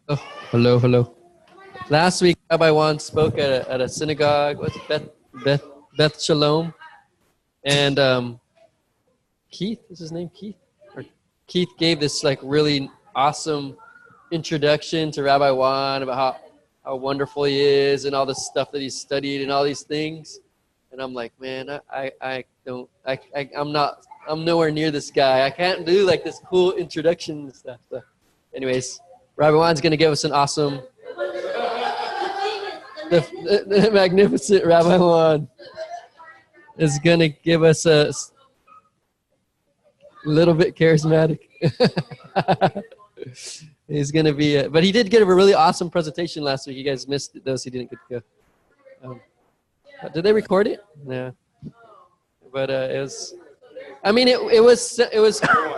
Oh, hello, hello. Last week, Rabbi Juan spoke at a synagogue. What's it, Beth Shalom, and Keith is his name. Keith gave this like really awesome introduction to Rabbi Juan about how wonderful he is and all the stuff that he's studied and all these things. And I'm like, man, I'm nowhere near this guy. I can't do like this cool introduction and stuff. So anyways, Rabbi Juan's going to give us an awesome, the magnificent Rabbi Juan is going to give us a little bit charismatic. He's going to be, but he did get a really awesome presentation last week. You guys missed those who didn't get to go. Did they record it? Yeah. But it was, I mean, it was,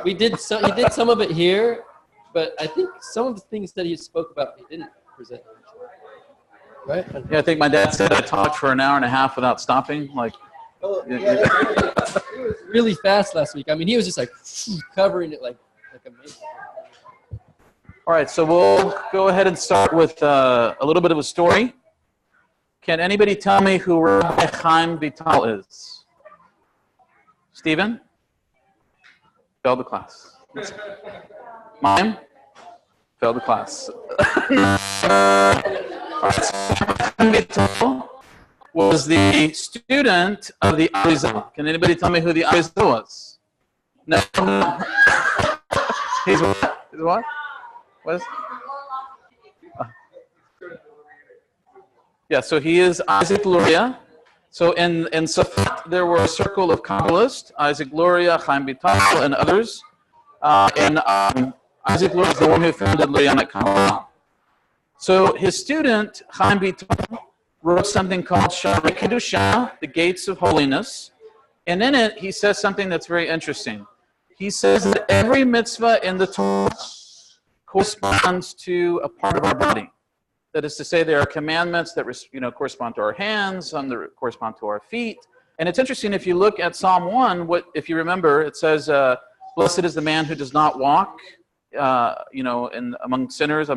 he did some of it here, but I think some of the things that he spoke about, he didn't present. Right? Yeah, I think my dad said I talked for an hour and a half without stopping. Like, it was really fast last week. I mean, he was just like covering it like amazing. All right, so we'll go ahead and start with a little bit of a story. Can anybody tell me who Rabbi Chaim Vital is? Stephen? Failed the class. Mime? Failed the class. Chaim Vital was the student of the Arizal. Can anybody tell me who the Arizal was? No. He's what? He's what? What is? Yeah, so he is Isaac Luria. So in Safat, there were a circle of Kabbalists, Isaac Luria, Chaim Vital, and others. Isaac Luria is the one who founded Lurianic Kabbalah. So his student, Chaim Vital, wrote something called Sha'arei Kedusha, the Gates of Holiness. And in it, he says something that's very interesting. He says that every mitzvah in the Torah corresponds to a part of our body. That is to say, there are commandments that correspond to our hands, some that correspond to our feet. And it's interesting, if you look at Psalm 1, if you remember, it says, blessed is the man who does not walk, among sinners,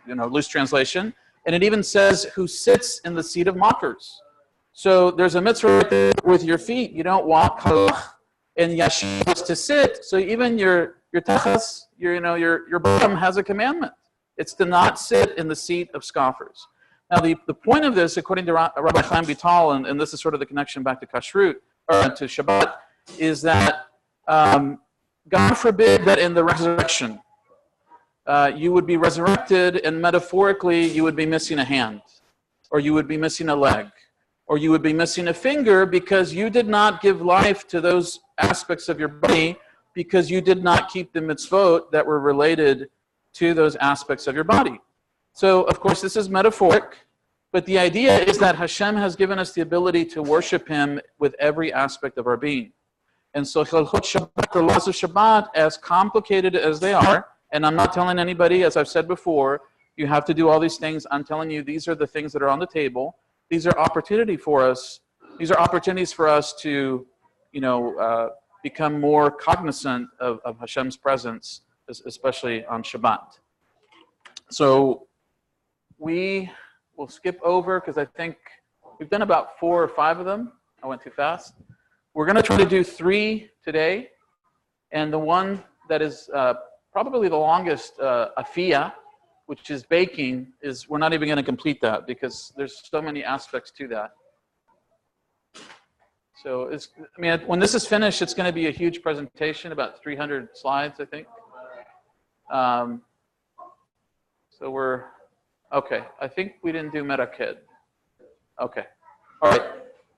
loose translation. And it even says, who sits in the seat of mockers. So there's a mitzvah right there with your feet. You don't walk, and yashiv is to sit. So even your tachas, your bottom has a commandment. It's to not sit in the seat of scoffers. Now, the point of this, according to Rabbi Chaim Vital, and this is sort of the connection back to kashrut, or to Shabbat, is that God forbid that in the resurrection, you would be resurrected, and metaphorically, you would be missing a hand, or you would be missing a leg, or you would be missing a finger because you did not give life to those aspects of your body because you did not keep the mitzvot that were related to those aspects of your body. So, of course, this is metaphoric, but the idea is that Hashem has given us the ability to worship Him with every aspect of our being. And so, Hilchot Shabbat, the laws of Shabbat, as complicated as they are, and I'm not telling anybody, as I've said before, you have to do all these things. I'm telling you, these are the things that are on the table. These are opportunities for us to, become more cognizant of Hashem's presence, especially on Shabbat. So we will skip over because I think we've done about 4 or 5 of them. I went too fast. We're going to try to do 3 today. And the one that is probably the longest, afia, which is baking, we're not even going to complete that because there's so many aspects to that. So when this is finished, it's going to be a huge presentation, about 300 slides, I think. So we're, okay, I think we didn't do Meraked. Okay, all right.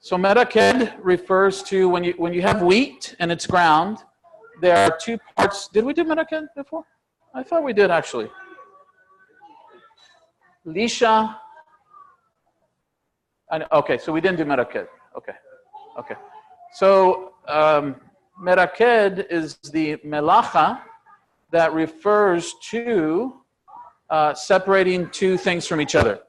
So Meraked refers to when you have wheat and it's ground, there are 2 parts. Did we do Meraked before? I thought we did, actually. Lisha. Okay, so we didn't do Meraked. Okay. So Meraked is the melacha that refers to separating 2 things from each other.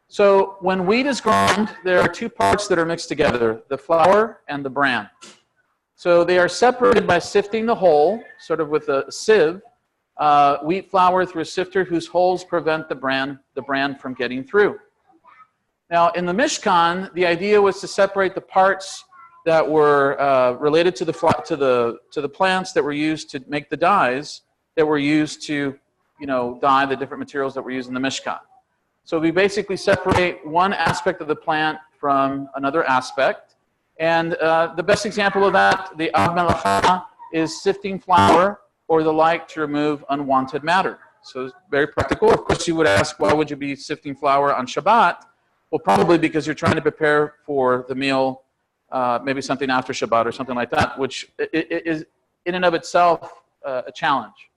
So when wheat is ground, there are 2 parts that are mixed together, the flour and the bran. So they are separated by sifting the whole, sort of with a sieve, wheat flour through a sifter whose holes prevent the bran from getting through. Now, in the Mishkan, the idea was to separate the parts that were related to the plants that were used to make the dyes that were used to, dye the different materials that were used in the Mishkan. So we basically separate one aspect of the plant from another aspect. And the best example of that, the Av Melacha, is sifting flour or the like to remove unwanted matter. So it's very practical. Of course, you would ask, why would you be sifting flour on Shabbat? Well, probably because you're trying to prepare for the meal, maybe something after Shabbat or something like that, which is in and of itself a challenge.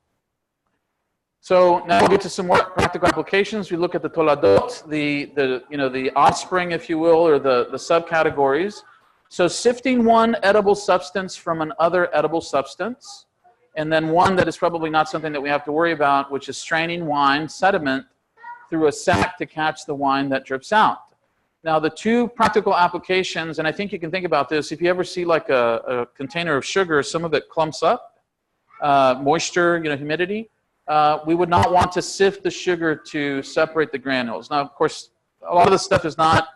So now we'll get to some more practical applications. We look at the toladot, the offspring, if you will, or the subcategories. So sifting one edible substance from another edible substance, and then one that is probably not something that we have to worry about, which is straining wine sediment through a sack to catch the wine that drips out. Now, the two practical applications, and I think you can think about this, if you ever see like a container of sugar, some of it clumps up, moisture, humidity. We would not want to sift the sugar to separate the granules. Now, of course, a lot of this stuff is not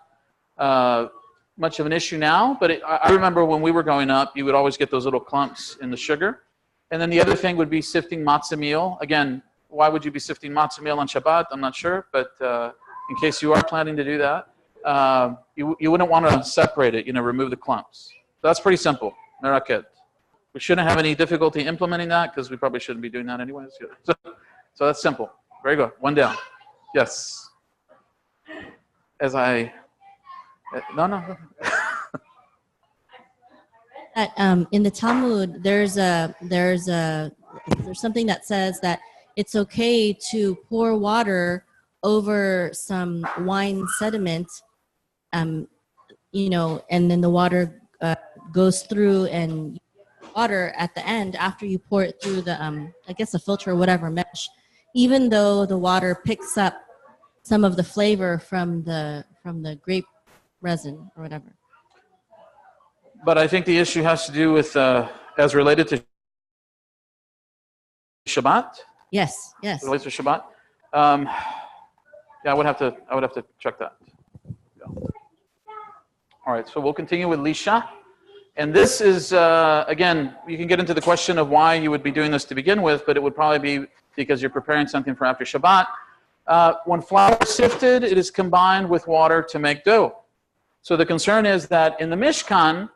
much of an issue now, but I remember when we were growing up, you would always get those little clumps in the sugar. And then the other thing would be sifting matzah meal. Again, why would you be sifting matzah meal on Shabbat? I'm not sure, but in case you are planning to do that, you wouldn't want to separate it, remove the clumps. So that's pretty simple. Meraket. We shouldn't have any difficulty implementing that because we probably shouldn't be doing that anyways. So that's simple. Very good. One down. Yes. No. In the Talmud, there's something that says that it's okay to pour water over some wine sediment, and then the water goes through, and water at the end after you pour it through the I guess a filter or whatever mesh, even though the water picks up some of the flavor from the grape resin or whatever. But I think the issue has to do with as related to Shabbat. Yes. Related to Shabbat. I would have to check that. Yeah. All right, so we'll continue with Lisha. And this is, again, you can get into the question of why you would be doing this to begin with, but it would probably be because you're preparing something for after Shabbat. When flour is sifted, it is combined with water to make dough. So the concern is that in the Mishkan,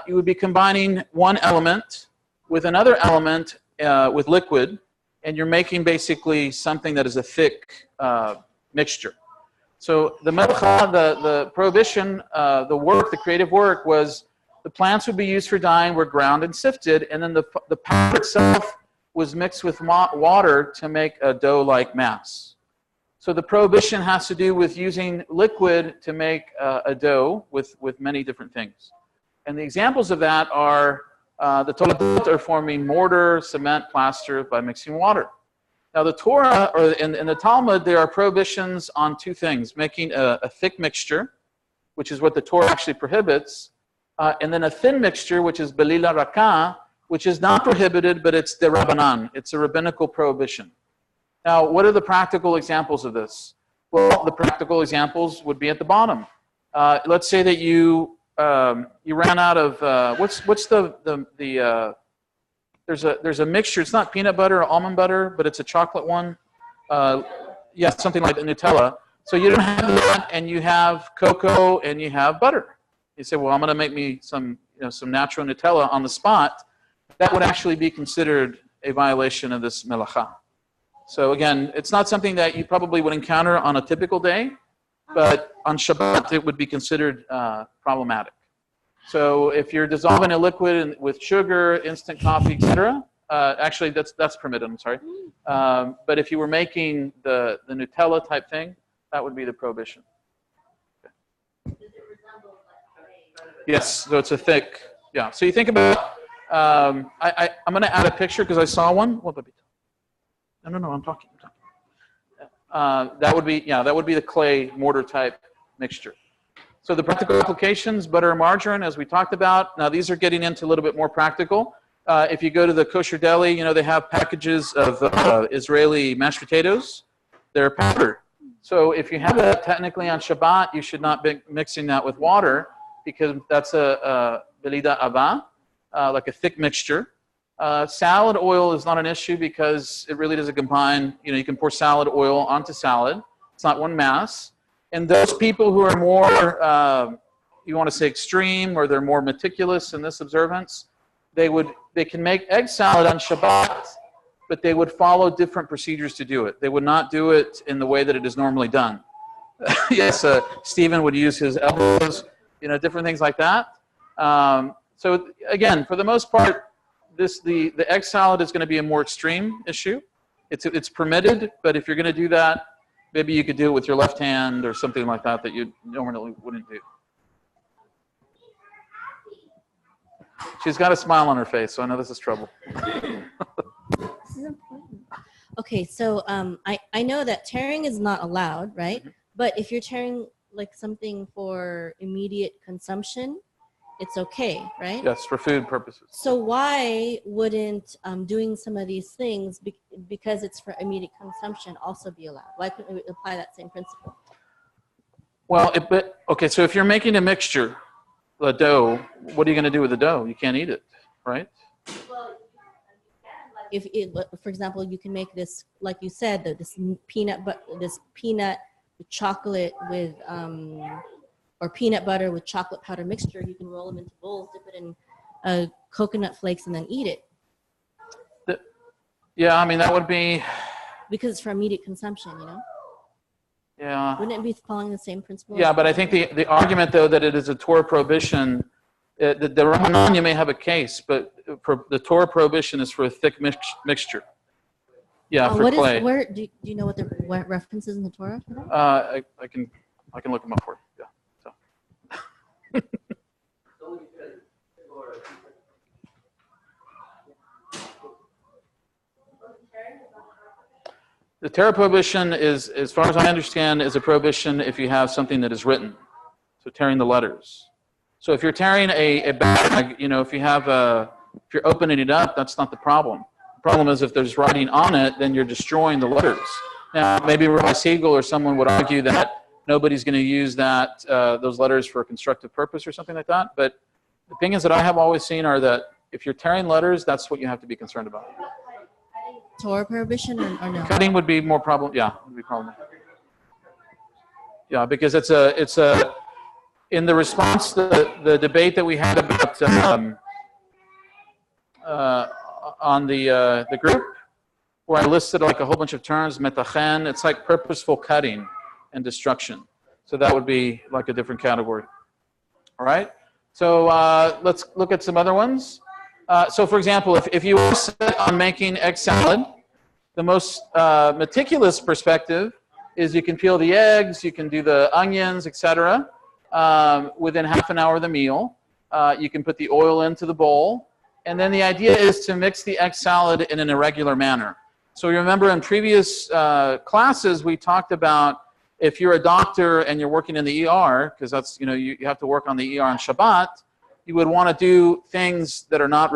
you would be combining one element with another element with liquid, and you're making basically something that is a thick mixture. So the melacha, the prohibition, the creative work was the plants would be used for dyeing, were ground and sifted, and then the powder itself was mixed with water to make a dough-like mass. So the prohibition has to do with using liquid to make a dough with many different things. And the examples of that are the toladot are forming mortar, cement, plaster by mixing water. Now the Torah, or in the Talmud, there are prohibitions on two things: making a thick mixture, which is what the Torah actually prohibits, and then a thin mixture, which is belila rakah, which is not prohibited, but it's derabanan. It's a rabbinical prohibition. Now, what are the practical examples of this? Well, the practical examples would be at the bottom. Let's say that you ran out of what's there's a mixture. It's not peanut butter or almond butter, but it's a chocolate one. Something like the Nutella. So you don't have that, and you have cocoa and you have butter. You say, well, I'm going to make me some natural Nutella on the spot. That would actually be considered a violation of this melacha. So again, it's not something that you probably would encounter on a typical day, but on Shabbat it would be considered problematic. So if you're dissolving a liquid with sugar, instant coffee, etc., actually that's permitted. I'm sorry, but if you were making the Nutella type thing, that would be the prohibition. Okay. Yes, so it's a thick. Yeah. So you think about. I'm going to add a picture because I saw one. No, I'm talking. That would be the clay mortar type mixture. So the practical applications: butter and margarine, as we talked about. Now these are getting into a little bit more practical. If you go to the kosher deli, they have packages of Israeli mashed potatoes. They're powdered. So if you have that technically on Shabbat, you should not be mixing that with water because that's a belida ava, like a thick mixture. Salad oil is not an issue because it really doesn't combine. You can pour salad oil onto salad. It's not one mass. And those people who are more, you want to say extreme, or they're more meticulous in this observance, they can make egg salad on Shabbat, but they would follow different procedures to do it. They would not do it in the way that it is normally done. Yes, Stephen would use his elbows, different things like that. So again, for the most part, the egg salad is going to be a more extreme issue. It's permitted, but if you're going to do that, maybe you could do it with your left hand or something like that you normally wouldn't do. She's got a smile on her face, so I know this is trouble. This is important. Okay, so I know that tearing is not allowed, right? Mm-hmm. But if you're tearing like something for immediate consumption, it's okay, right? Yes, for food purposes. So why wouldn't doing some of these things, because it's for immediate consumption, also be allowed? Why couldn't we apply that same principle? Well, okay, so if you're making a mixture, the dough, what are you going to do with the dough? You can't eat it, right? Well, for example, you can make this, like you said, this peanut with chocolate with or peanut butter with chocolate powder mixture. You can roll them into bowls, dip it in coconut flakes, and then eat it. Yeah, I mean that would be because it's for immediate consumption, Yeah. Wouldn't it be following the same principle? Yeah, but I think the argument, though, that it is a Torah prohibition, the Ramanan, you may have a case, but the Torah prohibition is for a thick mixture. Yeah, for clay. Do you know what references in the Torah for that? I can look them up for you. Yeah. So. The Torah prohibition is, as far as I understand, is a prohibition if you have something that is written. So tearing the letters. So if you're tearing a bag, if you're opening it up, that's not the problem. The problem is if there's writing on it, then you're destroying the letters. Now, maybe Rabbi Siegel or someone would argue that nobody's going to use those letters for a constructive purpose or something like that. But the things that I have always seen are that if you're tearing letters, that's what you have to be concerned about. Torah prohibition or no? Cutting would be more problem. Yeah, would be problem. Yeah, because it's in the response the debate that we had about on the group where I listed like a whole bunch of terms, metachen. It's like purposeful cutting and destruction. So that would be like a different category. All right. So let's look at some other ones. So, for example, if you were set on making egg salad, the most meticulous perspective is you can peel the eggs, you can do the onions, etc. Within half an hour of the meal. You can put the oil into the bowl. And then the idea is to mix the egg salad in an irregular manner. So you remember in previous classes, we talked about if you're a doctor and you're working in the ER, because that's, you have to work on the ER on Shabbat, you would want to do things that are not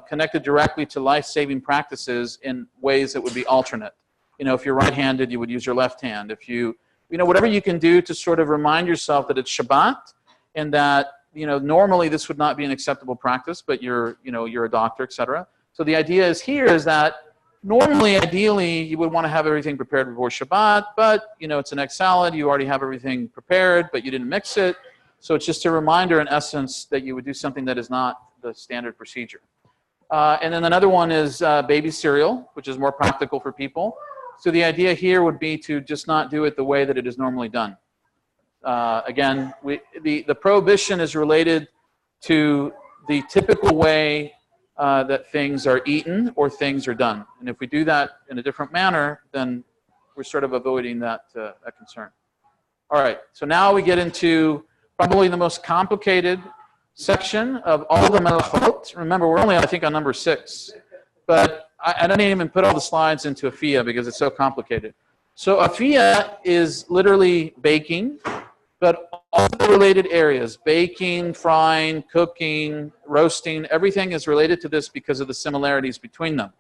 connected directly to life-saving practices in ways that would be alternate. If you're right-handed, you would use your left hand. If whatever you can do to sort of remind yourself that it's Shabbat and that, normally this would not be an acceptable practice, but you're a doctor, etc. So the idea is that normally, ideally, you would want to have everything prepared before Shabbat, but, it's an egg salad, you already have everything prepared, but you didn't mix it. So it's just a reminder, in essence, that you would do something that is not the standard procedure. And then another one is baby cereal, which is more practical for people. So the idea here would be to just not do it the way that it is normally done. Again, the prohibition is related to the typical way that things are eaten or things are done. And if we do that in a different manner, then we're sort of avoiding that concern. All right, so now we get into probably the most complicated section of all the melachot. Remember, we're only, I think, on number 6. But I didn't even put all the slides into afiyah because it's so complicated. So afiyah is literally baking. But all the related areas, baking, frying, cooking, roasting, everything is related to this because of the similarities between them.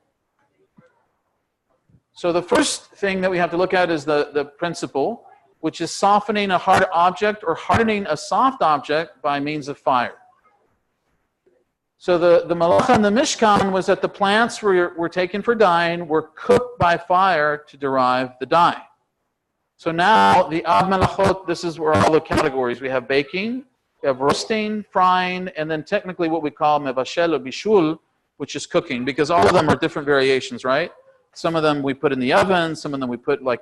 So the first thing that we have to look at is the principle, which is softening a hard object or hardening a soft object by means of fire. So the malacha in the Mishkan was that the plants were taken for dyeing, were cooked by fire to derive the dye. So now the Av Melachot, this is where all the categories. We have baking, we have roasting, frying, and then technically what we call mevashel or bishul, which is cooking, because all of them are different variations, right? Some of them we put in the oven, some of them we put oil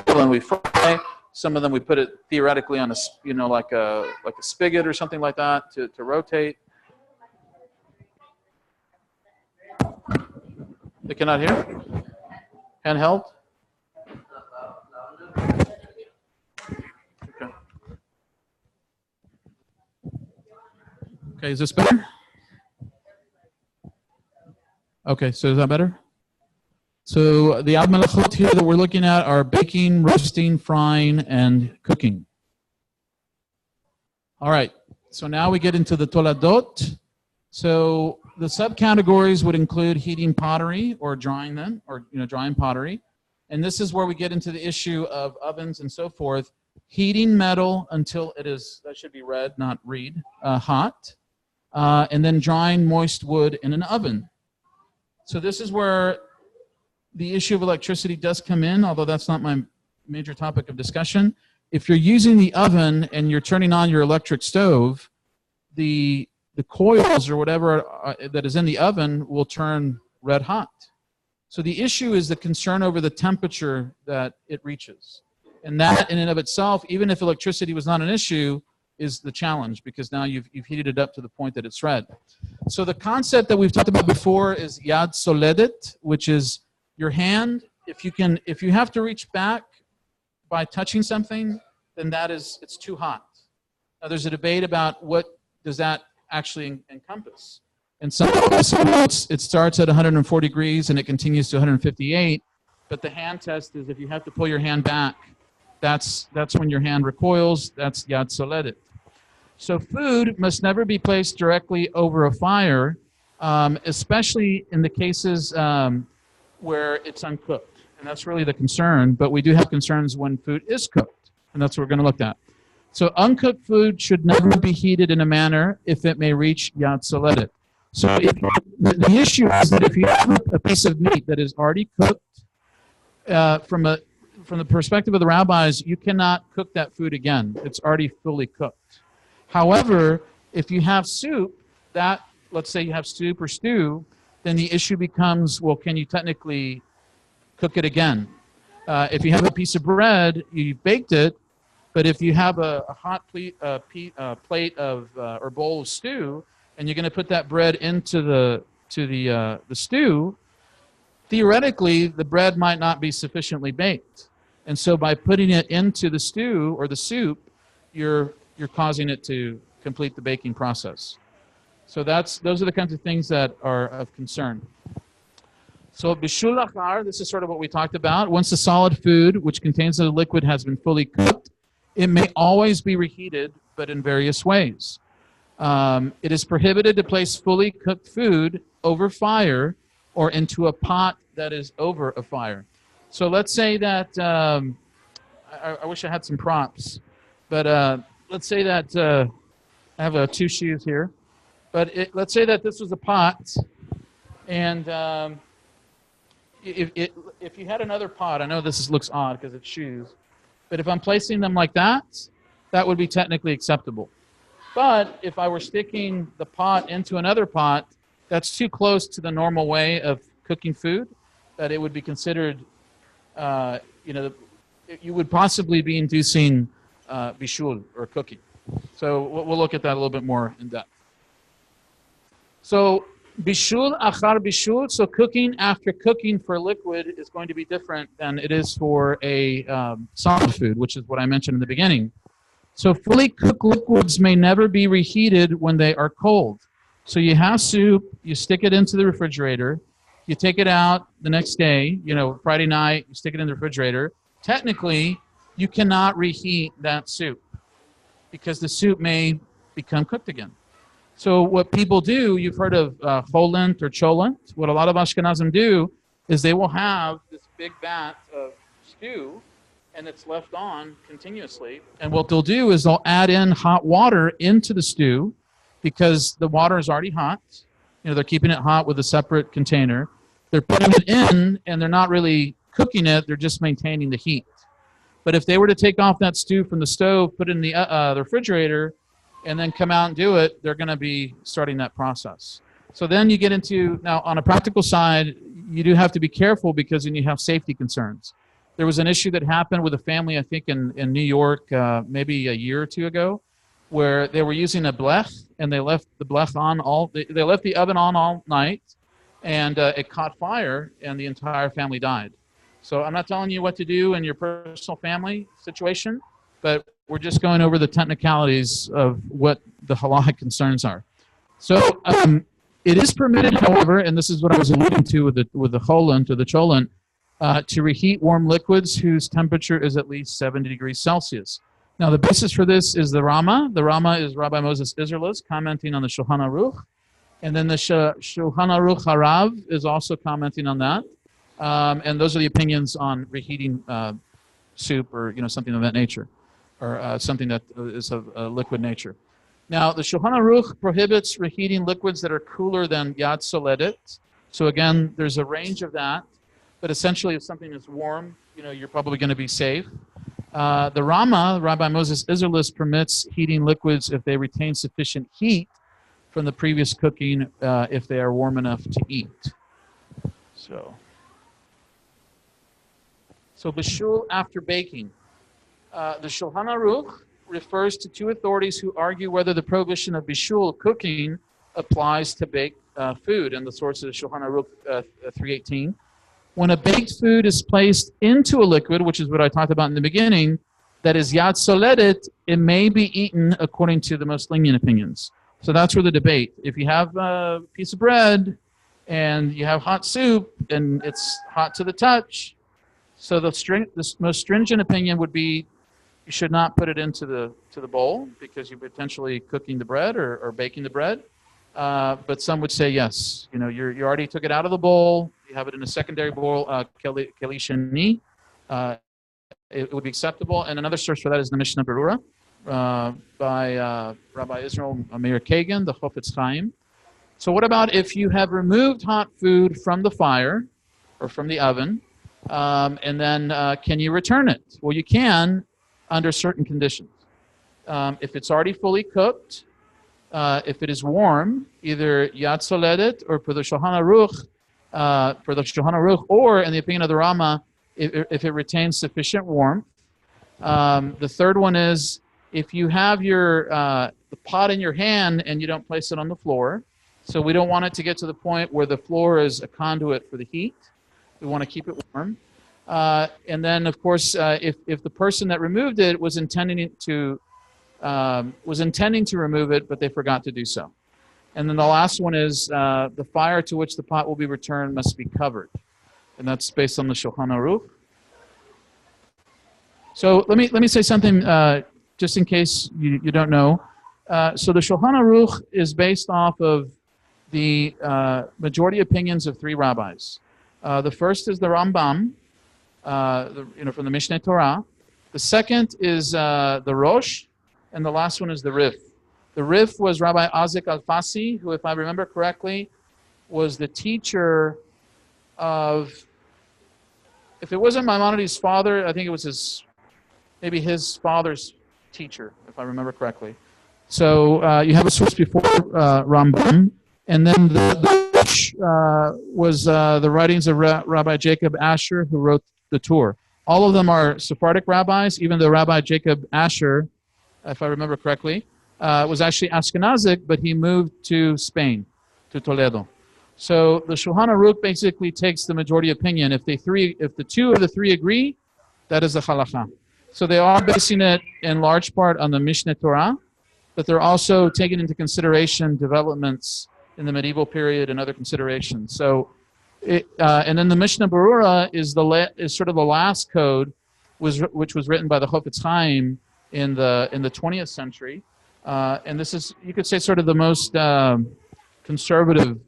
and we fry. Some of them we put it theoretically on a like a spigot or something like that to rotate. They cannot hear? Handheld? Okay. Okay, is this better? Okay, so is that better? So the Av Melachot here that we're looking at are baking, roasting, frying, and cooking. All right, so now we get into the Toladot. So the subcategories would include heating pottery or drying them, or drying pottery. And this is where we get into the issue of ovens and so forth. Heating metal until it is, that should be red, not read, hot. And then drying moist wood in an oven. So this is where the issue of electricity does come in, although that's not my major topic of discussion. If you're using the oven and you're turning on your electric stove, the coils or whatever that is in the oven will turn red hot. So the issue is the concern over the temperature that it reaches. And that in and of itself, even if electricity was not an issue, is the challenge, because now you've heated it up to the point that it's red. So the concept that we've talked about before is Yad Soledet, which is your hand. If you have to reach back by touching something, then it's too hot. Now there's a debate about what does that actually encompass. And some it starts at 140 degrees and it continues to 158. But the hand test is if you have to pull your hand back, that's when your hand recoils. That's Yad Soledet. So food must never be placed directly over a fire, especially in the cases where it's uncooked. And that's really the concern. But we do have concerns when food is cooked. And that's what we're going to look at. So uncooked food should never be heated in a manner if it may reach Yad Soledet. So the issue is that if you have a piece of meat that is already cooked, from the perspective of the rabbis, you cannot cook that food again. It's already fully cooked. However, if you have soup, let's say you have soup or stew, then the issue becomes, well, can you technically cook it again? If you have a piece of bread, you baked it, but if you have a hot plate of or bowl of stew, and you're going to put that bread into the stew, theoretically the bread might not be sufficiently baked, and so by putting it into the stew or the soup, you're causing it to complete the baking process. So those are the kinds of things that are of concern. So bishul achar, this is sort of what we talked about. Once the solid food, which contains the liquid, has been fully cooked, it may always be reheated, but in various ways. It is prohibited to place fully cooked food over fire or into a pot that is over a fire. So let's say that, I wish I had some props, but let's say that I have two shoes here. But let's say that this was a pot, and if you had another pot, I know this looks odd because it's shoes, but if I'm placing them like that, that would be technically acceptable. But if I were sticking the pot into another pot, that's too close to the normal way of cooking food that it would be considered, you would possibly be inducing bishul, or cooking. So we'll look at that a little bit more in depth. So bishul achar bishul, so cooking after cooking for liquid is going to be different than it is for a solid food, which is what I mentioned in the beginning. So fully cooked liquids may never be reheated when they are cold. So you have soup, you stick it into the refrigerator, you take it out the next day, Friday night, you stick it in the refrigerator. Technically, you cannot reheat that soup. because the soup may become cooked again. So what people do, you've heard of cholent or cholent. What a lot of Ashkenazim do is they will have this big vat of stew, and it's left on continuously. And what they'll do is they'll add in hot water into the stew because the water is already hot. They're keeping it hot with a separate container. They're putting it in, and they're not really cooking it. They're just maintaining the heat. But if they were to take off that stew from the stove, put it in the refrigerator, and then come out and do it, they're going to be starting that process. So then you get into, now on a practical side, you do have to be careful because then you have safety concerns. There was an issue that happened with a family, I think in New York, maybe a year or two ago, where they were using a blech, and they left the blech on they left the oven on all night, and it caught fire, and the entire family died. So I'm not telling you what to do in your personal family situation, but we're just going over the technicalities of what the halachic concerns are. So it is permitted, however, and this is what I was alluding to with the cholent or the cholent, to reheat warm liquids whose temperature is at least 70 degrees Celsius. Now, the basis for this is the Rama. The Rama is Rabbi Moses Isserles commenting on the Shulchan Aruch. And then the Shulchan Aruch Harav is also commenting on that. And those are the opinions on reheating soup or something of that nature, or something that is of a liquid nature. Now, the Shulchan Aruch prohibits reheating liquids that are cooler than Yad Soledet. So again, there's a range of that. But essentially, if something is warm, you're probably going to be safe. The Rama, Rabbi Moses Isserles, permits heating liquids if they retain sufficient heat from the previous cooking, if they are warm enough to eat. So bishul after baking. The Shulchan Aruch refers to two authorities who argue whether the prohibition of bishul, cooking, applies to baked food, and the source is Shulchan Aruch 318. When a baked food is placed into a liquid, which is what I talked about in the beginning, that is Yad Soledet, it may be eaten according to the most lenient opinions. So that's where the debate. If you have a piece of bread and you have hot soup and it's hot to the touch, so the most stringent opinion would be you should not put it into the bowl because you're potentially cooking the bread or baking the bread. But some would say yes. You already took it out of the bowl. You have it in a secondary bowl, keli sheni. It would be acceptable. And another source for that is the Mishnah Berurah by Rabbi Israel Meir Kagan, the Chofetz Chaim. So what about if you have removed hot food from the fire or from the oven, and then can you return it? Well, you can under certain conditions. If it's already fully cooked, if it is warm, either Yad Soledet or for the Shulchan Aruch, or in the opinion of the Rama, if it retains sufficient warmth. The third one is if you have the pot in your hand and you don't place it on the floor. So we don't want it to get to the point where the floor is a conduit for the heat. We want to keep it warm. And then, of course, if the person that removed it was intending to remove it, but they forgot to do so. And then the last one is the fire to which the pot will be returned must be covered. And that's based on the Shulchan Aruch. So let me say something just in case you don't know. So the Shulchan Aruch is based off of the majority opinions of three rabbis. The first is the Rambam, from the Mishneh Torah. The second is the Rosh, and the last one is the Rif. The Rif was Rabbi Azik Alfasi, who, if I remember correctly, was the teacher of, if it wasn't Maimonides' father, I think it was maybe his father's teacher, if I remember correctly. So you have a source before Rambam, and then the Rosh was the writings of Rabbi Jacob Asher, who wrote the Torah. All of them are Sephardic rabbis, even though Rabbi Jacob Asher, if I remember correctly, was actually Ashkenazic, but he moved to Spain, to Toledo. So the Shulchan Aruch basically takes the majority opinion. If the two of the three agree, that is the halacha. So they are basing it in large part on the Mishneh Torah, but they're also taking into consideration developments in the medieval period and other considerations. So, and then the Mishnah Berurah is sort of the last code, which was written by the Chofetz Chaim, in the 20th century, and this is, you could say, sort of the most conservative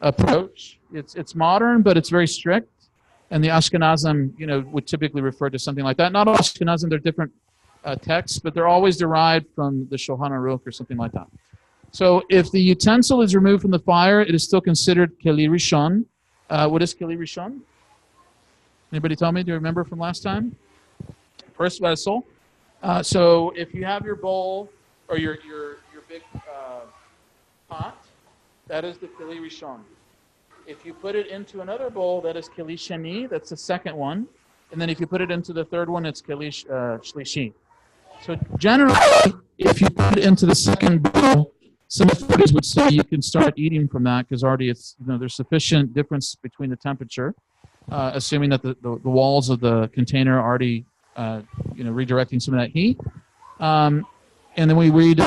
approach. It's modern, but it's very strict. And the Ashkenazim, would typically refer to something like that. Not all Ashkenazim, they're different texts, but they're always derived from the Shulchan Aruch or something like that. So if the utensil is removed from the fire, it is still considered Keli Rishon. What is Keli Rishon? Anybody tell me? Do you remember from last time? First vessel. So if you have your bowl or your big pot, that is the Keli Rishon. If you put it into another bowl, that is Keli Sheni, that's the second one. And then if you put it into the third one, it's Keli Shlishi. So generally, if you put it into the second bowl, some authorities would say you can start eating from that because already it's, there's sufficient difference between the temperature, assuming that the walls of the container are already, redirecting some of that heat. And then we read,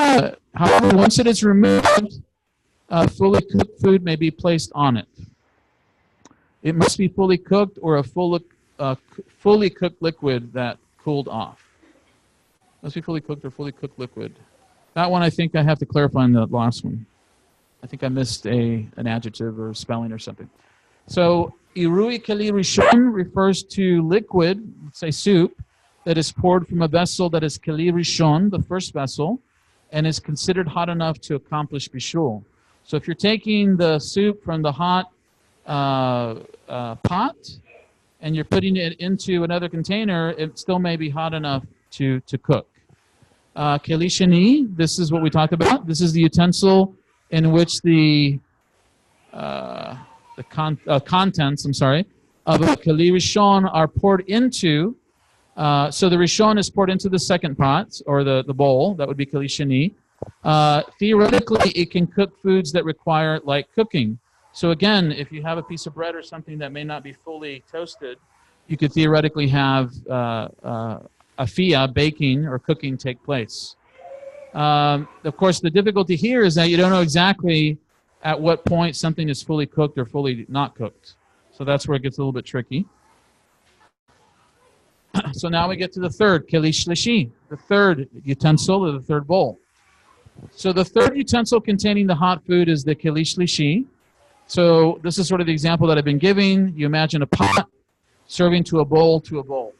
however, once it is removed, fully cooked food may be placed on it. It must be fully cooked or a fully cooked liquid that cooled off. Must be fully cooked or fully cooked liquid. That one I think I have to clarify in the last one. I think I missed an adjective or spelling or something. So, Irui Keli Rishon refers to liquid, let's say soup, that is poured from a vessel that is Keli Rishon, the first vessel, and is considered hot enough to accomplish bishul. So if you're taking the soup from the hot pot and you're putting it into another container, it still may be hot enough to cook. Keli Sheni, this is what we talked about. This is the utensil in which the contents, of a Keli Rishon are poured into. So the Rishon is poured into the second pot, or the bowl. That would be Keli Sheni. Theoretically, it can cook foods that require light cooking. So again, if you have a piece of bread or something that may not be fully toasted, you could theoretically have afia, baking or cooking, take place. Of course, the difficulty here is that you don't know exactly at what point something is fully cooked or fully not cooked. So that's where it gets a little bit tricky. So now we get to the third, Keli Shlishi, the third utensil or the third bowl. So the third utensil containing the hot food is the Keli Shlishi. So this is sort of the example that I've been giving. You imagine a pot serving to a bowl to a bowl.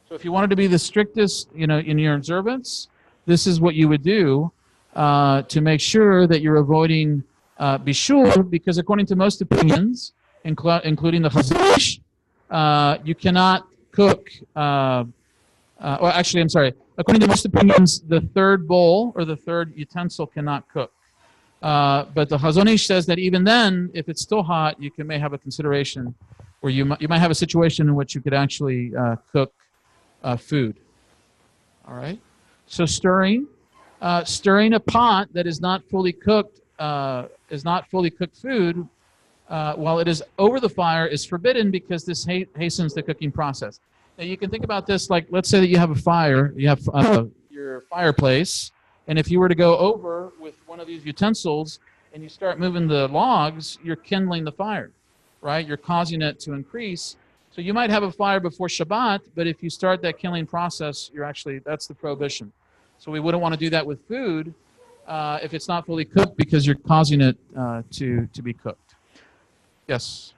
So if you wanted to be the strictest, in your observance, this is what you would do to make sure that you're avoiding bishul, because according to most opinions, including the Chazon Ish, you cannot cook. According to most opinions, the third bowl or the third utensil cannot cook. But the Chazon Ish says that even then, if it's still hot, you may have a consideration where you might have a situation in which you could actually cook food. All right. So stirring a pot that is not fully cooked food while it is over the fire is forbidden because this hastens the cooking process. Now you can think about this like, let's say that you have a fire, you have your fireplace, and if you were to go over with one of these utensils and you start moving the logs, you're kindling the fire, right? You're causing it to increase. So you might have a fire before Shabbat, but if you start that kindling process, that's the prohibition. So we wouldn't want to do that with food if it's not fully cooked because you're causing it to be cooked. Yes.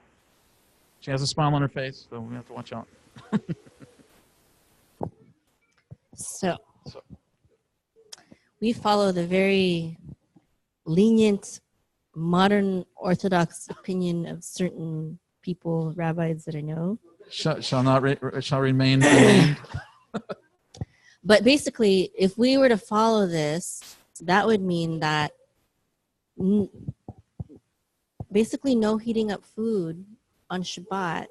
She has a smile on her face, so we have to watch out. So we follow the very lenient modern Orthodox opinion of certain people, rabbis that I know. Shall remain named. But basically, if we were to follow this, that would mean that basically no heating up food on Shabbat.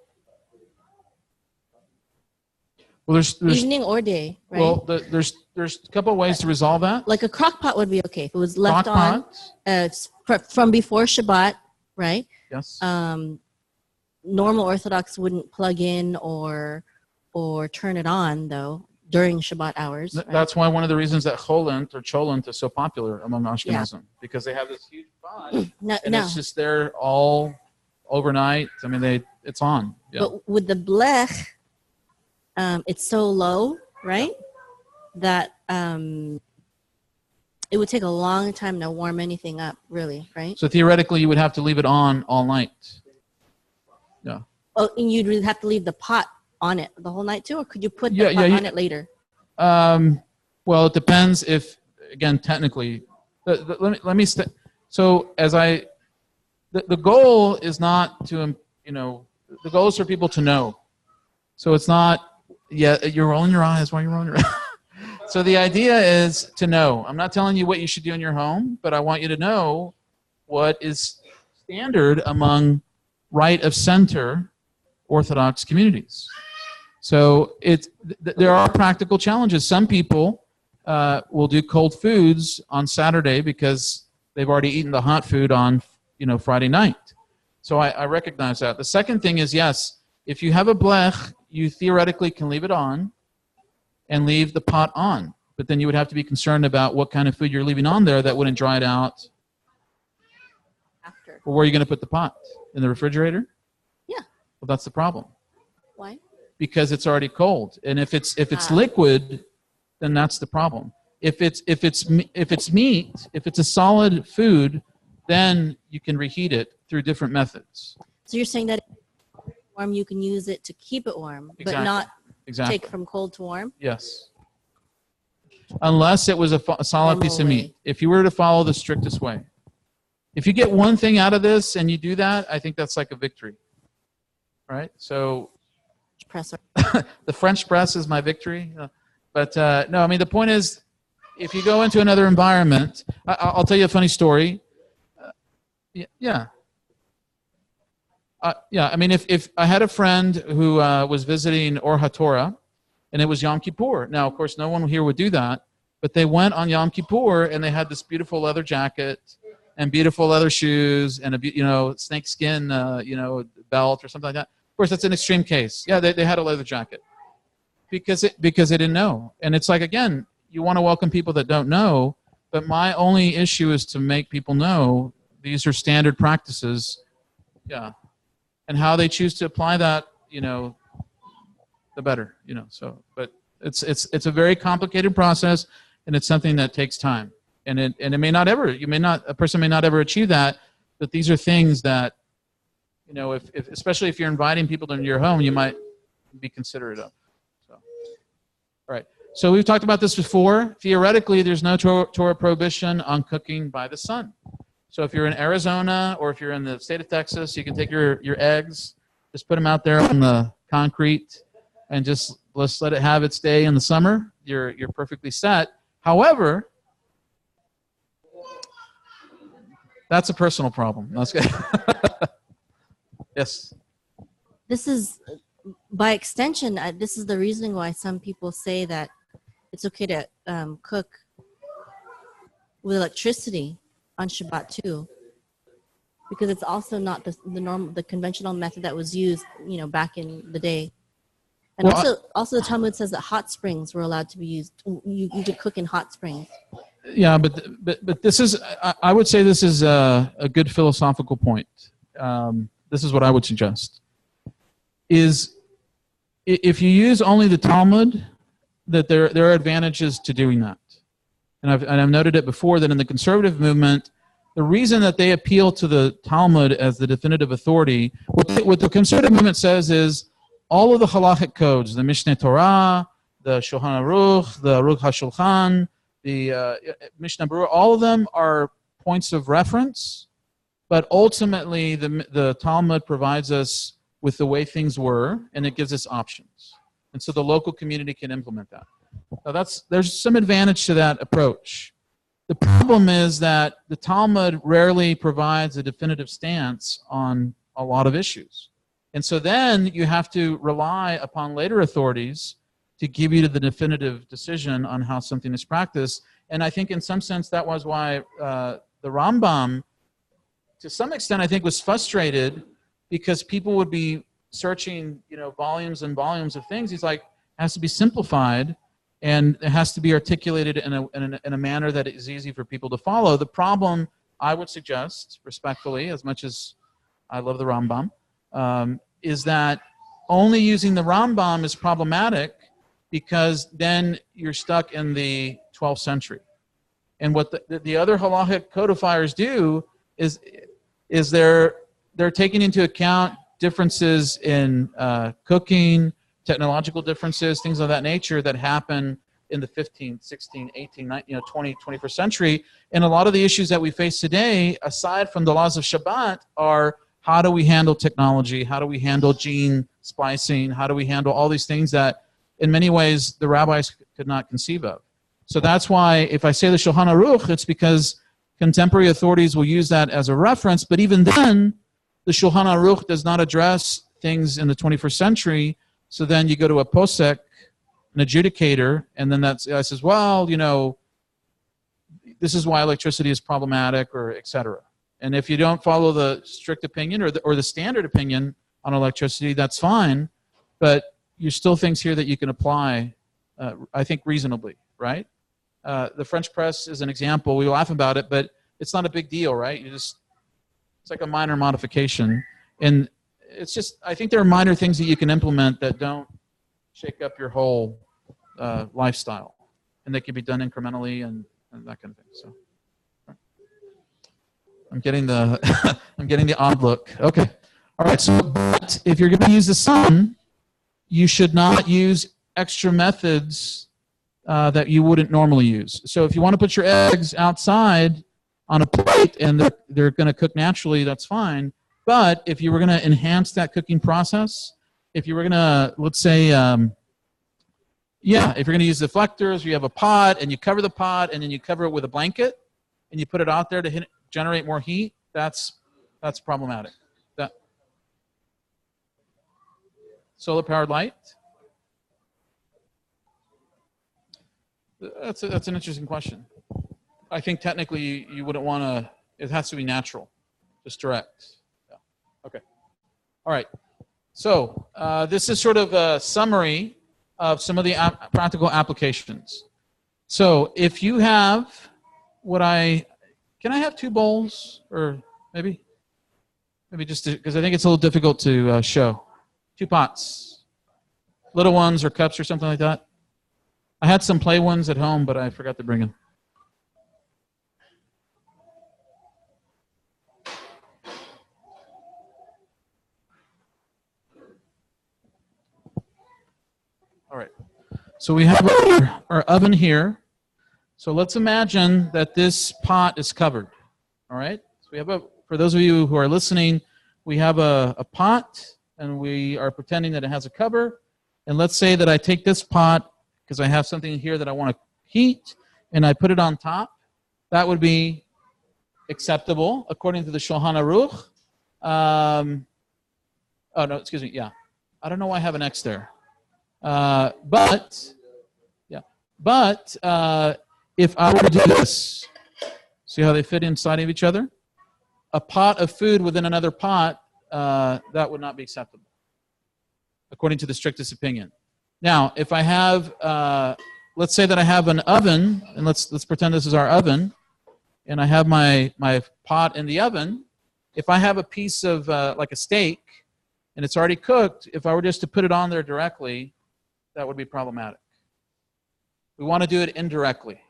Well, there's evening or day, right? Well, there's a couple of ways to resolve that. Like a crock pot would be okay if it was left on from before Shabbat, right? Yes. Normal Orthodox wouldn't plug in or turn it on though during Shabbat hours. Right? That's why one of the reasons that cholent or cholent is so popular among Ashkenazim, because they have this huge pot and it's just there all overnight. I mean, it's on. Yeah. But with the blech, it's so low, right? that it would take a long time to warm anything up, really, right? So theoretically, you would have to leave it on all night. Yeah. Oh, and you'd really have to leave the pot on it the whole night too, or could you put the Yeah, pot yeah, on it later? Well, it depends if, again, technically. So the goal is not to, the goal is for people to know. So it's not, you're rolling your eyes while you're rolling your eyes. So the idea is to know. I'm not telling you what you should do in your home, but I want you to know what is standard among right of center Orthodox communities. So there are practical challenges. Some people will do cold foods on Saturday because they've already eaten the hot food on Friday night. So I recognize that. The second thing is, yes, if you have a blech, you theoretically can leave it on and leave the pot on. But then you would have to be concerned about what kind of food you're leaving on there that wouldn't dry it out. After. Well, where are you going to put the pot? In the refrigerator? Yeah. Well, that's the problem. Why? Because it's already cold. And if it's liquid, then that's the problem. If it's meat, if it's a solid food, then you can reheat it through different methods. So you're saying that warm, you can use it to keep it warm, Exactly. but not Exactly. take from cold to warm? Yes. Unless it was a solid Normal piece of way. meat. If you were to follow the strictest way. If you get one thing out of this and you do that, I think that's like a victory. Right? So Press. the French press is my victory. But no, I mean, the point is, if you go into another environment, I'll tell you a funny story. Yeah. I mean, if I had a friend who was visiting Or HaTorah, and it was Yom Kippur. Now, of course, no one here would do that, but they went on Yom Kippur, and they had this beautiful leather jacket and beautiful leather shoes and a snakeskin belt or something like that. Of course, that's an extreme case. Yeah, they had a leather jacket because they didn't know. And it's like, again, you want to welcome people that don't know, but my only issue is to make people know these are standard practices. Yeah. And how they choose to apply that, the better, So, but it's a very complicated process, and it's something that takes time. And it may not ever, a person may not ever achieve that, but these are things that, if especially if you're inviting people into your home, you might be considerate of. So, all right. So we've talked about this before. Theoretically, there's no Torah prohibition on cooking by the sun. So if you're in Arizona or if you're in the state of Texas, you can take your eggs, just put them out there on the concrete, and just let's let it have its day in the summer. You're perfectly set. However, that's a personal problem. That's good. Yes. This is, by extension, this is the reason why some people say that it's okay to cook with electricity on Shabbat too, because it's also not the conventional method that was used, back in the day. And also the Talmud says that hot springs were allowed to be used. You could cook in hot springs. Yeah, but this is, I would say this is a good philosophical point. This is what I would suggest. Is if you use only the Talmud, that there are advantages to doing that. And I've noted it before that in the conservative movement, the reason that they appeal to the Talmud as the definitive authority, what the conservative movement says is all of the halachic codes, the Mishneh Torah, the Shulchan Aruch, the Aruch HaShulchan, the Mishnah Berurah, all of them are points of reference, but ultimately the Talmud provides us with the way things were, and it gives us options. And so the local community can implement that. Now there's some advantage to that approach. The problem is that the Talmud rarely provides a definitive stance on a lot of issues. And so then you have to rely upon later authorities to give you the definitive decision on how something is practiced. And I think in some sense that was why the Rambam, to some extent, I think was frustrated because people would be searching, volumes and volumes of things. He's like, it has to be simplified, and it has to be articulated in a manner that is easy for people to follow. The problem, I would suggest, respectfully, as much as I love the Rambam, is that only using the Rambam is problematic because then you're stuck in the 12th century. And what the other halachic codifiers do is they're taking into account differences in cooking, technological differences, things of that nature that happen in the 15th, 16th, 18th, 20th, 21st century. And a lot of the issues that we face today, aside from the laws of Shabbat, are how do we handle technology? How do we handle gene splicing? How do we handle all these things that in many ways the rabbis could not conceive of? So that's why if I say the Shulchan Aruch, it's because contemporary authorities will use that as a reference, but even then, the Shulchan Aruch does not address things in the 21st century. So then you go to a posek, an adjudicator, and then that says, well, this is why electricity is problematic, or et cetera. And if you don't follow the strict opinion or the standard opinion on electricity, that's fine, but there's still things here that you can apply, I think, reasonably, right? The French press is an example. We laugh about it, but it's not a big deal, right? It's like a minor modification. And it's just, I think there are minor things that you can implement that don't shake up your whole lifestyle. And they can be done incrementally and that kind of thing. So I'm getting the I'm getting the odd look. Okay. All right. So but if you're going to use the sun, you should not use extra methods that you wouldn't normally use. So if you want to put your eggs outside on a plate and they're going to cook naturally, that's fine. But if you were going to enhance that cooking process, if you were going to, let's say, if you're going to use deflectors, you have a pot and you cover the pot and then you cover it with a blanket and you put it out there to generate more heat, that's problematic. That solar-powered light? That's an interesting question. I think technically you wouldn't want to, it has to be natural, just direct. Yeah. Okay. All right. So this is sort of a summary of some of the practical applications. So if you have can I have two bowls, or maybe just because I think it's a little difficult to show. 2 pots, little ones or cups or something like that. I had some play ones at home, but I forgot to bring them. All right. So we have our oven here. So let's imagine that this pot is covered. All right. So we have for those of you who are listening, we have a pot, and we are pretending that it has a cover. And let's say that I take this pot, because I have something here that I want to heat, and I put it on top. That would be acceptable according to the Shulchan Aruch. Oh, no, excuse me. Yeah. I don't know why I have an X there. But if I were to do this, see how they fit inside of each other? A pot of food within another pot, that would not be acceptable, according to the strictest opinion. Now, if I have, let's say that I have an oven, and let's pretend this is our oven, and I have my pot in the oven. If I have a piece of like a steak, and it's already cooked, if I were just to put it on there directly, that would be problematic. We want to do it indirectly.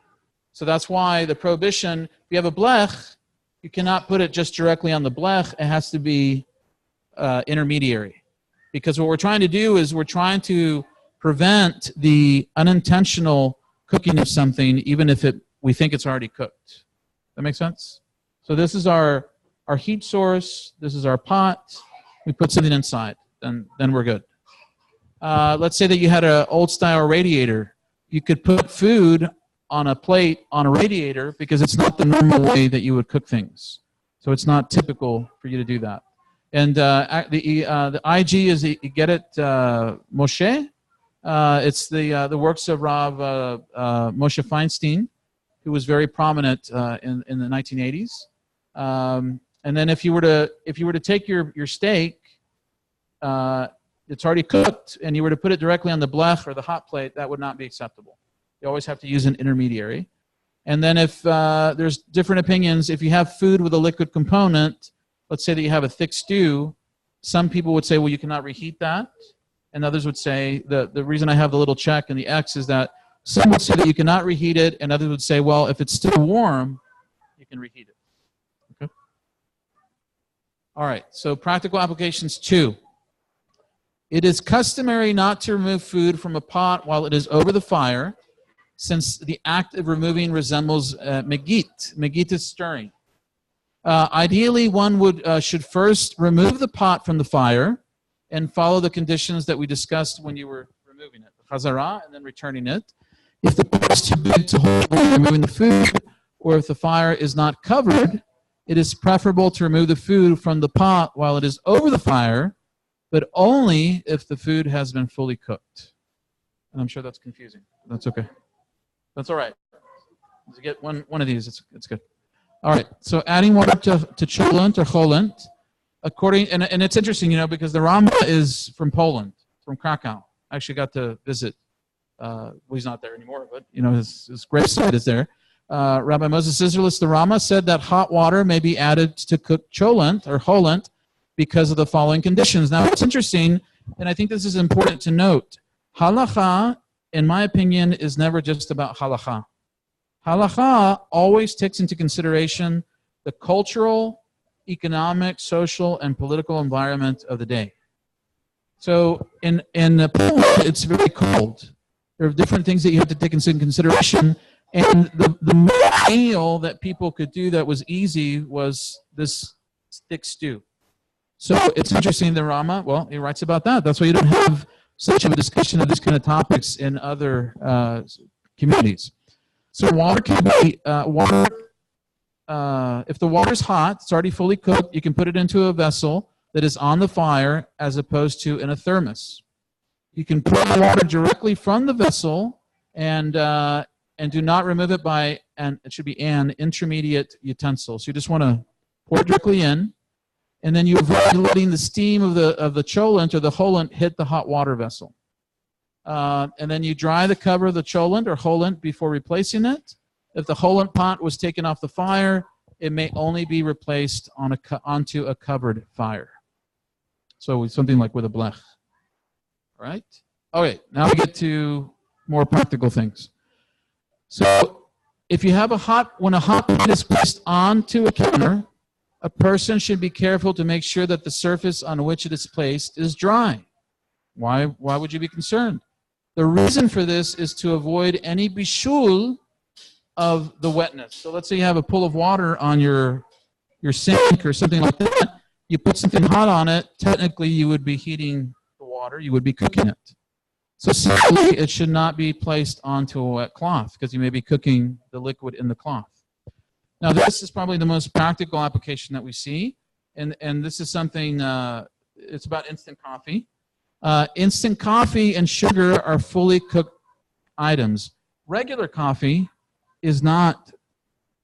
So that's why the prohibition, if you have a blech, you cannot put it just directly on the blech. It has to be intermediary. Because what we're trying to do is we're trying to prevent the unintentional cooking of something, even if we think it's already cooked. That make sense? So this is our heat source. This is our pot. We put something inside, then we're good. Let's say that you had an old-style radiator. You could put food on a plate on a radiator because it's not the normal way that you would cook things. So it's not typical for you to do that. And the IG is the Igeret Moshe. It's the works of Rav Moshe Feinstein, who was very prominent in the 1980s. And then if you were to take your steak, it's already cooked, and you were to put it directly on the blech or the hot plate, that would not be acceptable. You always have to use an intermediary. And then if there's different opinions, if you have food with a liquid component, let's say that you have a thick stew, some people would say, well, you cannot reheat that. and others would say the reason I have the little check and the X is that some would say that you cannot reheat it, and others would say, well, if it's still warm, you can reheat it. Okay. All right, so practical applications 2. It is customary not to remove food from a pot while it is over the fire, since the act of removing resembles megit. Megit is stirring. Ideally, one should first remove the pot from the fire and follow the conditions that we discussed when you were removing it. Chazara, and then returning it. If the pot is too big to hold when removing the food, or if the fire is not covered, it is preferable to remove the food from the pot while it is over the fire, but only if the food has been fully cooked. And I'm sure that's confusing. That's okay. That's all right. To get one of these, it's good. All right. So adding water to cholent or cholent, and it's interesting, because the Rama is from Poland, from Krakow. I actually got to visit. Well, he's not there anymore, but his gravesite is there. Rabbi Moses Isserlis, the Rama, said that hot water may be added to cook cholent or cholent because of the following conditions. Now, it's interesting, and I think this is important to note. Halacha, in my opinion, is never just about halacha. Halacha always takes into consideration the cultural, economic, social, and political environment of the day. So in Poland, it's very cold. There are different things that you have to take into consideration. And the meal that people could do that was easy was this thick stew. So it's interesting, the Rama, well, he writes about that. That's why you don't have such a discussion of these kind of topics in other communities. So water can be, if the water's hot, it's already fully cooked, you can put it into a vessel that is on the fire as opposed to in a thermos. You can pour the water directly from the vessel and do not remove it by, and it should be an intermediate utensil. So you just want to pour it directly in, and then you avoid letting the steam of the cholent or the cholent hit the hot water vessel. And then you dry the cover of the cholent or cholent before replacing it. If the cholent pot was taken off the fire, it may only be replaced onto a covered fire. So something like with a blech. Right? Okay, now we get to more practical things. So if you have when a hot pot is placed onto a counter, a person should be careful to make sure that the surface on which it is placed is dry. Why would you be concerned? The reason for this is to avoid any bishul of the wetness. So let's say you have a pool of water on your sink or something like that. You put something hot on it, technically you would be heating the water, you would be cooking it. So simply, it should not be placed onto a wet cloth because you may be cooking the liquid in the cloth. Now, this is probably the most practical application that we see, and this is something, it's about instant coffee. Instant coffee and sugar are fully cooked items. Regular coffee is not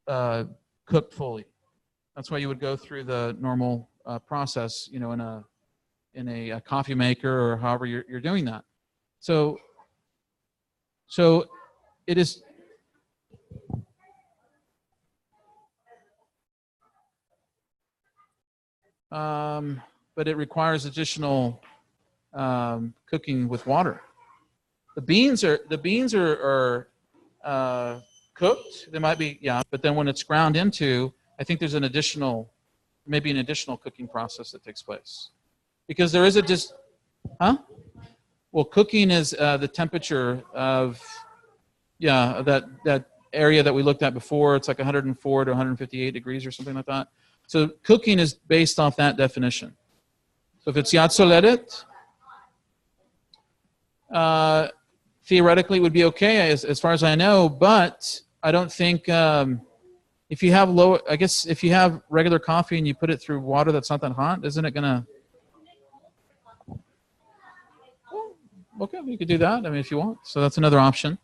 cooked fully. That's why you would go through the normal process, in a coffee maker or however you're doing that. So it is. But it requires additional cooking with water. The beans are cooked. They might be, but then when it's ground into, I think there's maybe an additional cooking process that takes place, because there is Well, cooking is the temperature of that area that we looked at before. It's like 104 to 158 degrees or something like that. So cooking is based off that definition. So if it's yad soledet, theoretically it would be okay as far as I know, but I don't think if you have if you have regular coffee and you put it through water that's not that hot, isn't it gonna? Okay, you could do that. I mean, if you want. So that's another option.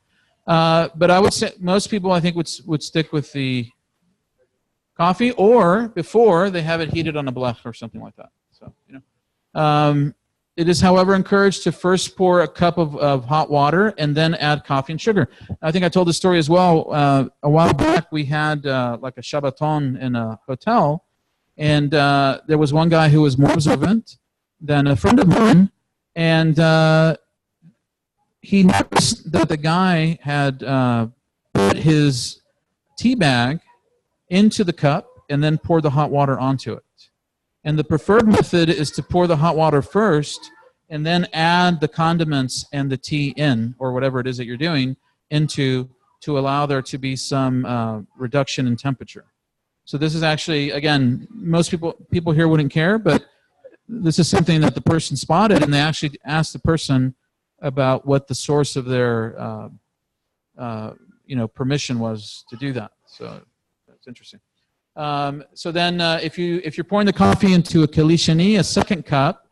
But I would say most people, I think, would stick with the coffee, or before they have it heated on a blech or something like that. So it is, however, encouraged to first pour a cup of hot water and then add coffee and sugar. I think I told this story as well. A while back, we had like a Shabbaton in a hotel, and there was one guy who was more observant than a friend of mine. And he noticed that the guy had put his tea bag into the cup and then poured the hot water onto it. And the preferred method is to pour the hot water first and then add the condiments and the tea in, or whatever it is that you're doing, into to allow there to be some reduction in temperature. So this is actually, again, most people here wouldn't care, but this is something that the person spotted, and they actually asked the person about what the source of their permission was to do that. So that's interesting. So then if you're pouring the coffee into a keli sheni, a second cup,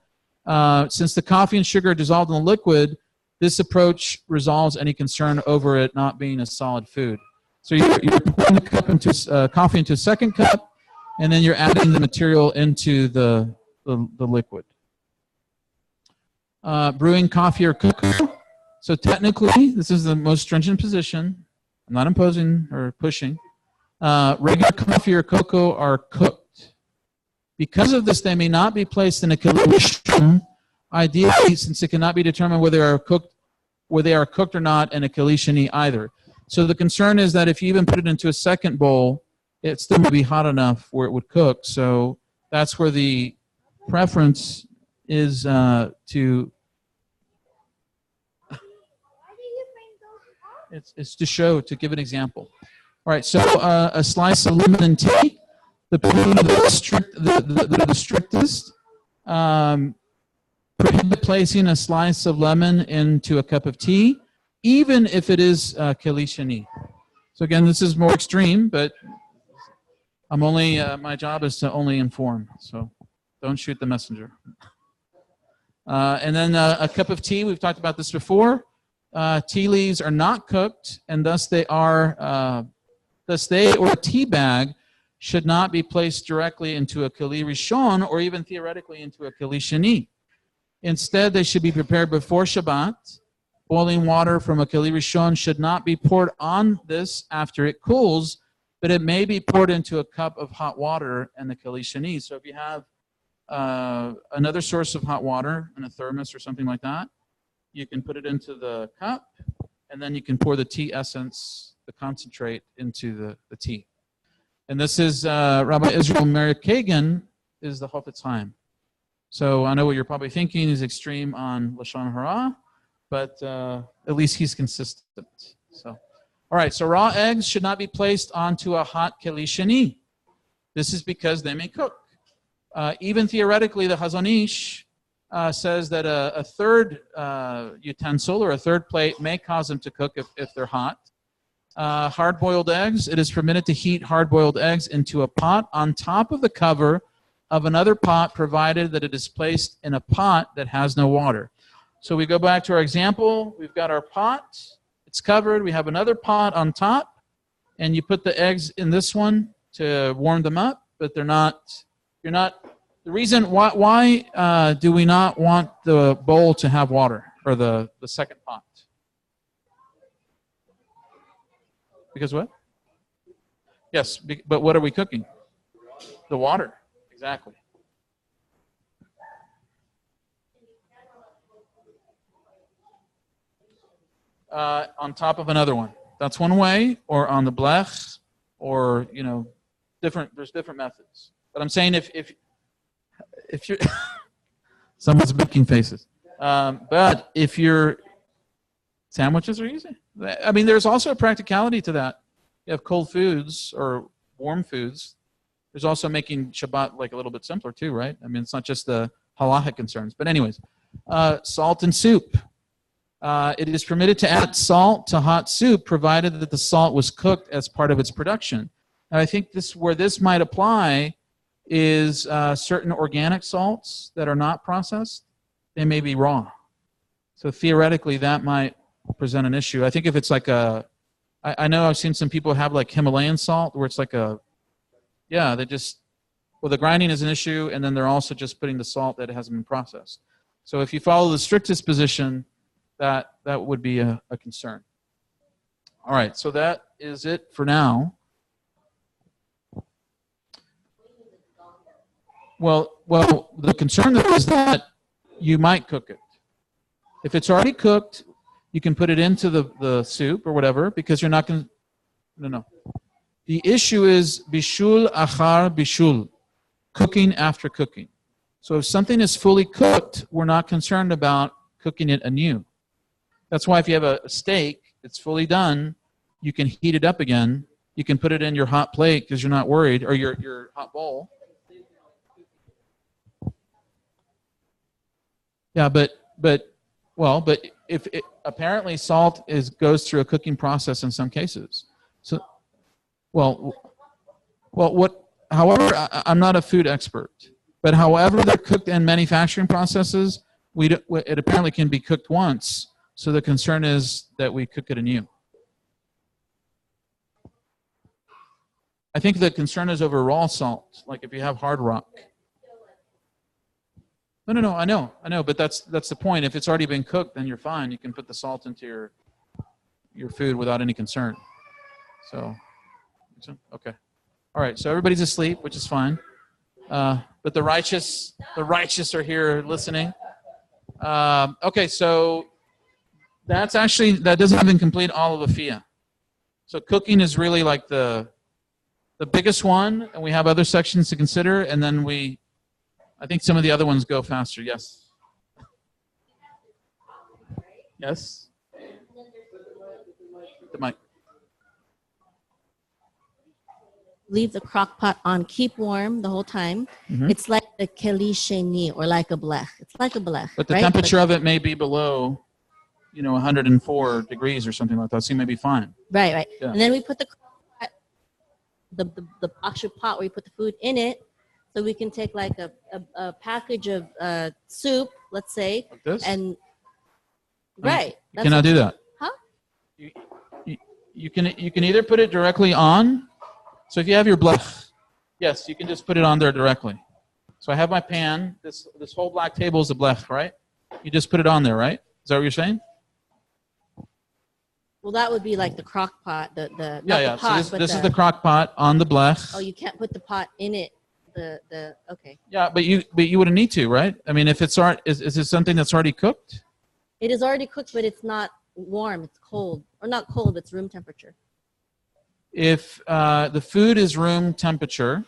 since the coffee and sugar are dissolved in the liquid, this approach resolves any concern over it not being a solid food. So you're pouring the cup into coffee into a second cup, and then you're adding the material into the liquid. Brewing coffee or cocoa. So technically, this is the most stringent position. I'm not imposing or pushing. Regular coffee or cocoa are cooked. Because of this, they may not be placed in a keli. Ideally, since it cannot be determined whether they are cooked or not in a keli sheni either. So the concern is that if you even put it into a second bowl, it still would be hot enough where it would cook. So that's where the preference is to. It's to show, to give an example. All right, so a slice of lemon and tea, the strictest, prohibit placing a slice of lemon into a cup of tea, even if it is keli sheni. So again, this is more extreme, but I'm only, my job is to only inform, so don't shoot the messenger. And then a cup of tea, we've talked about this before. Tea leaves are not cooked, and thus they or a tea bag should not be placed directly into a keli rishon or even theoretically into a keli sheni. Instead, they should be prepared before Shabbat. Boiling water from a keli rishon should not be poured on this after it cools, but it may be poured into a cup of hot water and the keli sheni. So if you have another source of hot water in a thermos or something like that, you can put it into the cup, and then you can pour the tea essence, the concentrate, into the tea. And this is Rabbi Israel Merrick Kagan is the Chofetz Chaim. So I know what you're probably thinking is extreme on Lashon Hara, but at least he's consistent. So, all right, so raw eggs should not be placed onto a hot keli sheni. This is because they may cook. Even theoretically, the Hazon Ish says that a third utensil or a third plate may cause them to cook if they're hot. Hard-boiled eggs, it is permitted to heat hard-boiled eggs into a pot on top of the cover of another pot, provided that it is placed in a pot that has no water. So we go back to our example. We've got our pot. It's covered. We have another pot on top, and you put the eggs in this one to warm them up, but they're not. You're not. The reason why do we not want the bowl to have water, or the second pot? Because what? Yes, but what are we cooking? The water, exactly. On top of another one. That's one way, or on the blech, or there's different methods. But I'm saying if you're someone's making faces. But if your sandwiches are easy. I mean, there's also a practicality to that. You have cold foods or warm foods. There's also making Shabbat like a little bit simpler too, right? I mean, it's not just the halachic concerns. But anyways, salt and soup. It is permitted to add salt to hot soup, provided that the salt was cooked as part of its production. Now, I think where this might apply is certain organic salts that are not processed. They may be raw. So theoretically, that might present an issue. I think if it's like I know I've seen some people have like Himalayan salt, where it's like the grinding is an issue, and then they're also just putting the salt that hasn't been processed. So if you follow the strictest position, that would be a concern. All right, so that is it for now. Well, the concern is that you might cook it. If it's already cooked, you can put it into the soup or whatever, because you're not going to, no. The issue is bishul achar bishul, cooking after cooking. So if something is fully cooked, we're not concerned about cooking it anew. That's why if you have a steak, it's fully done, you can heat it up again. You can put it in your hot plate because you're not worried, or your hot bowl. Yeah, but if apparently salt goes through a cooking process in some cases. So, however, I'm not a food expert, but however they're cooked in manufacturing processes, it apparently can be cooked once. So the concern is that we cook it anew. I think the concern is over raw salt, like if you have hard rock. No, I know, but that's the point. If it's already been cooked, then you're fine. You can put the salt into your food without any concern. So, okay. All right, so everybody's asleep, which is fine. But the righteous are here listening. Okay, so that doesn't even complete all of the fiyah. So cooking is really like the biggest one, and we have other sections to consider, and then I think some of the other ones go faster. Yes. Yes. The mic. Leave the crock pot on, keep warm the whole time. Mm-hmm. It's like a keli sheni, or like a blech. It's like a blech. But the temperature of it may be below, 104 degrees or something like that. So you may be fine. Right. Yeah. And then we put the actual pot where you put the food in it. So we can take like a package of soup, let's say, like this? And right. You cannot do that. Huh? You can either put it directly on. So if you have your blech, yes, you can just put it on there directly. So I have my pan. This whole black table is a blech, right? You just put it on there, right? Is that what you're saying? Well, that would be like the crock pot. The pot, so this is the crock pot on the blech. Oh, you can't put the pot in it. Okay. Yeah, but you wouldn't need to, right? I mean, if it's is it something that's already cooked? It is already cooked, but it's not warm. It's cold, or not cold. It's room temperature. If the food is room temperature,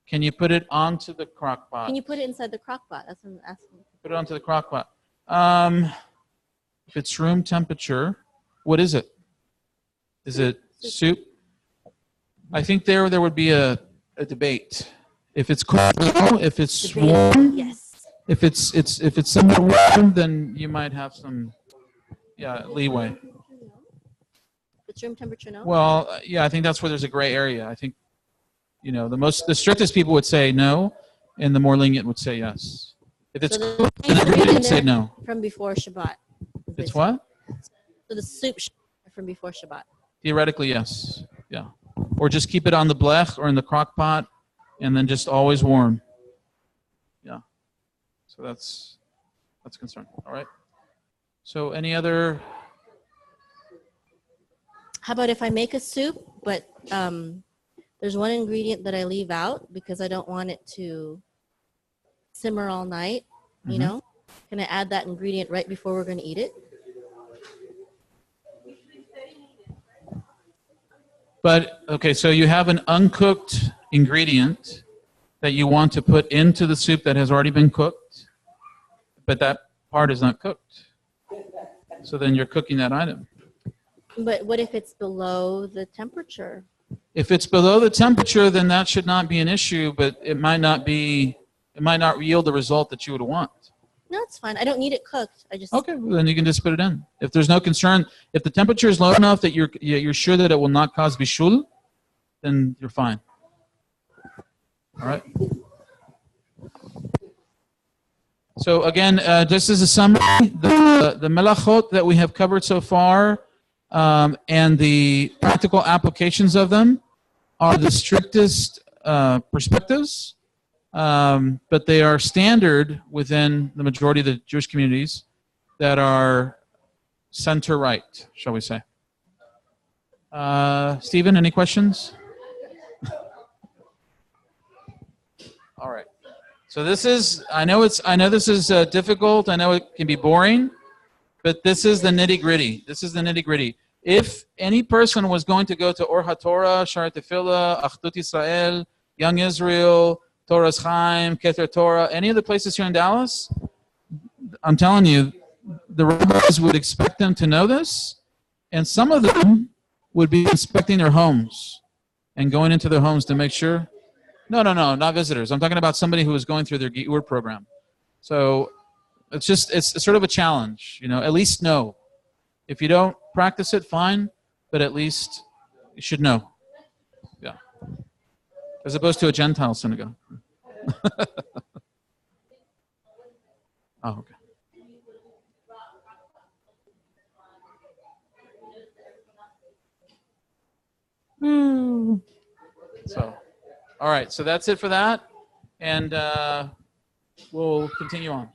can you put it onto the crock pot? Can you put it inside the crock pot? That's what I'm asking. Put it onto the crock pot. If it's room temperature, what is it? Is it soup? I think there would be a debate. If it's cold, if it's warm, yes. If it's somewhat warm, then you might have some leeway. It's room temperature, no? Well, I think that's where there's a gray area. I think the strictest people would say no, and the more lenient would say yes. If it's cold, then would say no. From before Shabbat. It's what? So the soup from before Shabbat. Theoretically, yes. Yeah. Or just keep it on the blech or in the crock pot, and then just always warm. Yeah. So that's concern. All right. So any other? How about if I make a soup, but there's one ingredient that I leave out because I don't want it to simmer all night, Mm-hmm. Can I add that ingredient right before we're going to eat it? But, okay, so you have an uncooked ingredient that you want to put into the soup that has already been cooked, but that part is not cooked. So then you're cooking that item. But what if it's below the temperature? If it's below the temperature, then that should not be an issue, but it might not yield the result that you would want. No, it's fine. I don't need it cooked. Okay, well, then you can just put it in. If there's no concern, if the temperature is low enough that you're sure that it will not cause bishul, then you're fine. All right. So again, just as a summary, the melachot that we have covered so far and the practical applications of them are the strictest perspectives. But they are standard within the majority of the Jewish communities that are center-right, shall we say. Stephen, any questions? All right. So this is, I know this is difficult. I know it can be boring, But this is the nitty-gritty. This is the nitty-gritty. If any person was going to go to Or HaTorah, Sha'ar Tefillah, Achdut Yisrael, Young Israel, Torah's Chaim, Keter Torah, any of the places here in Dallas, I'm telling you, the rabbis would expect them to know this, and some of them would be inspecting their homes and going into their homes to make sure. No, not visitors. I'm talking about somebody who is going through their Gi'ur program. So it's sort of a challenge, at least know. If you don't practice it, fine, but at least you should know. Yeah. As opposed to a Gentile synagogue. Oh, okay. So, all right, so that's it for that, and we'll continue on.